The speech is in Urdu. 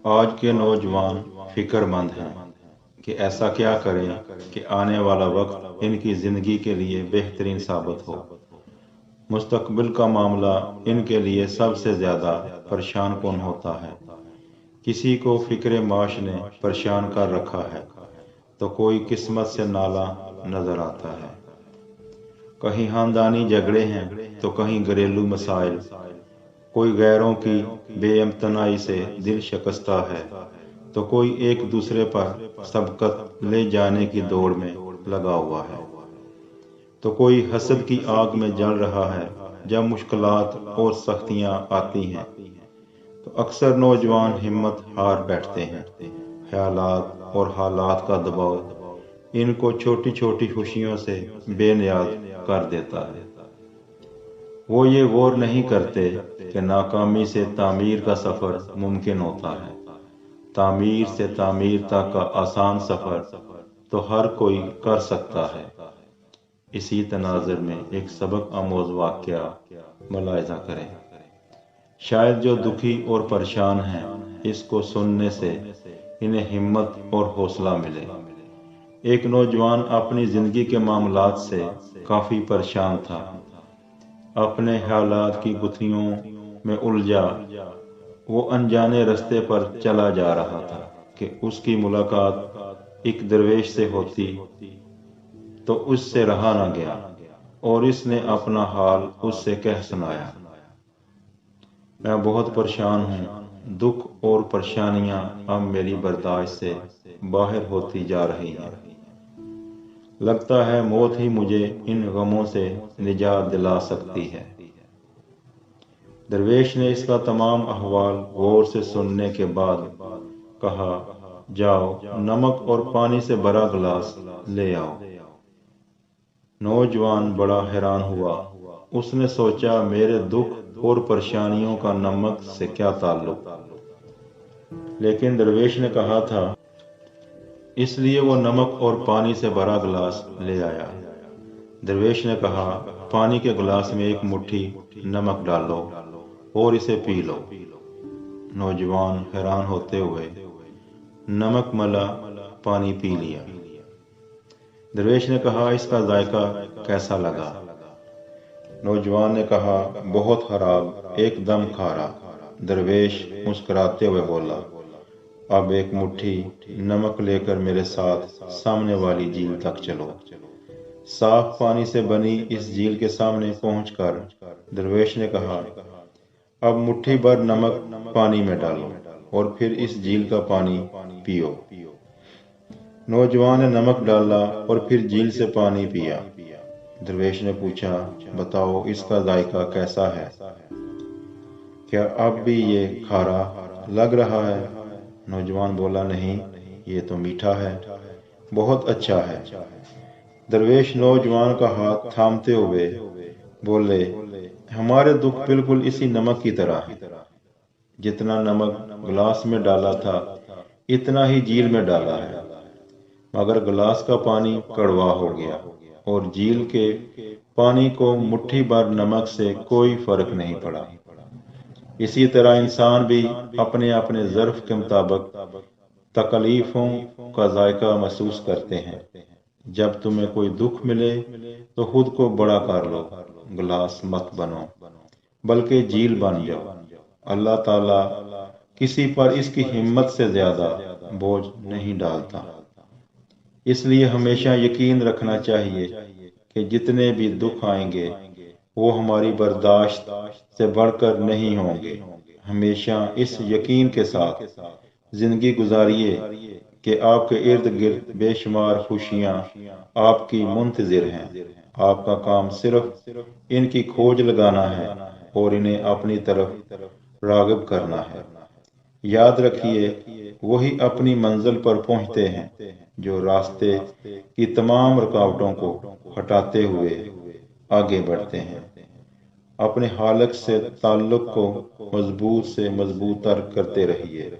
آج کے نوجوان فکر مند ہیں کہ ایسا کیا کریں کہ آنے والا وقت ان کی زندگی کے لیے بہترین ثابت ہو۔ مستقبل کا معاملہ ان کے لیے سب سے زیادہ پریشان کن ہوتا ہے۔ کسی کو فکر معاش نے پریشان کر رکھا ہے تو کوئی قسمت سے نالا نظر آتا ہے۔ کہیں خاندانی جھگڑے ہیں تو کہیں گھریلو مسائل، کوئی غیروں کی بے امتنائی سے دل شکستہ ہے تو کوئی ایک دوسرے پر سبقت لے جانے کی دوڑ میں لگا ہوا ہے، تو کوئی حسد کی آگ میں جل رہا ہے۔ جب مشکلات اور سختیاں آتی ہیں تو اکثر نوجوان ہمت ہار بیٹھتے ہیں۔ خیالات اور حالات کا دباؤ ان کو چھوٹی چھوٹی خوشیوں سے بے نیاز کر دیتا ہے۔ وہ یہ غور نہیں کرتے کہ ناکامی سے تعمیر کا سفر ممکن ہوتا ہے۔ تعمیر سے تعمیر تک کا آسان سفر تو ہر کوئی کر سکتا ہے۔ اسی تناظر میں ایک سبق آموز واقعہ ملاحظہ کریں۔ شاید جو دکھی اور پریشان ہیں اس کو سننے سے انہیں ہمت اور حوصلہ ملے۔ ایک نوجوان اپنی زندگی کے معاملات سے کافی پریشان تھا۔ اپنے خیالات کی گتھیوں میں الجھا وہ انجانے رستے پر چلا جا رہا تھا کہ اس کی ملاقات ایک درویش سے ہوتی تو اس سے رہا نہ گیا اور اس نے اپنا حال اس سے کہہ سنایا۔ میں بہت پریشان ہوں، دکھ اور پریشانیاں اب میری برداشت سے باہر ہوتی جا رہی ہیں۔ لگتا ہے موت ہی مجھے ان غموں سے نجات دلا سکتی ہے۔ درویش نے اس کا تمام احوال غور سے سننے کے بعد کہا، جاؤ نمک اور پانی سے بھرا گلاس لے آؤ۔ نوجوان بڑا حیران ہوا۔ اس نے سوچا میرے دکھ اور پریشانیوں کا نمک سے کیا تعلق؟ لیکن درویش نے کہا تھا، اس لیے وہ نمک اور پانی سے بھرا گلاس لے آیا۔ درویش نے کہا، پانی کے گلاس میں ایک مٹھی نمک ڈالو اور اسے پی لو۔ نوجوان حیران ہوتے ہوئے نمک ملا پانی پی لیا۔ درویش نے کہا، اس کا ذائقہ کیسا لگا؟ نوجوان نے کہا، بہت خراب، ایک دم کھارا۔ درویش مسکراتے ہوئے بولا، اب ایک مٹھی نمک لے کر میرے ساتھ سامنے والی جھیل تک چلو۔ صاف پانی سے بنی اس جھیل کے سامنے پہنچ کر درویش نے کہا، اب مٹھی بھر نمک پانی میں ڈالو اور پھر اس جھیل کا پانی پیو۔ نوجوان نے نمک ڈالا اور پھر جھیل سے پانی پیا۔ درویش نے پوچھا، بتاؤ اس کا ذائقہ کیسا ہے؟ کیا اب بھی یہ کھارا لگ رہا ہے؟ نوجوان بولا، نہیں، یہ تو میٹھا ہے، بہت اچھا ہے۔ درویش نوجوان کا ہاتھ تھامتے ہوئے بولے، ہمارے دکھ بالکل اسی نمک کی طرح ہیں۔ جتنا نمک گلاس میں ڈالا تھا اتنا ہی جھیل میں ڈالا ہے، مگر گلاس کا پانی کڑوا ہو گیا اور جھیل کے پانی کو مٹھی بھر نمک سے کوئی فرق نہیں پڑا۔ اسی طرح انسان بھی اپنے اپنے ظرف کے مطابق تکلیفوں کا ذائقہ محسوس کرتے ہیں۔ جب تمہیں کوئی دکھ ملے تو خود کو بڑا کر لو، گلاس مت بنو بلکہ جھیل بن جاؤ۔ اللہ تعالیٰ کسی پر اس کی ہمت سے زیادہ بوجھ نہیں ڈالتا۔ اس لیے ہمیشہ یقین رکھنا چاہیے کہ جتنے بھی دکھ آئیں گے وہ ہماری برداشت سے بڑھ کر نہیں ہوں گے۔ ہمیشہ اس یقین کے ساتھ زندگی گزاریے کہ آپ کے ارد گرد بے شمار خوشیاں آپ کی منتظر ہیں۔ آپ کا کام صرف ان کی کھوج لگانا ہے اور انہیں اپنی طرف راغب کرنا ہے۔ یاد رکھیے، وہی اپنی منزل پر پہنچتے ہیں جو راستے کی تمام رکاوٹوں کو ہٹاتے ہوئے آگے بڑھتے ہیں۔ اپنے خالق سے تعلق کو مضبوط سے مضبوط تر کرتے رہیے۔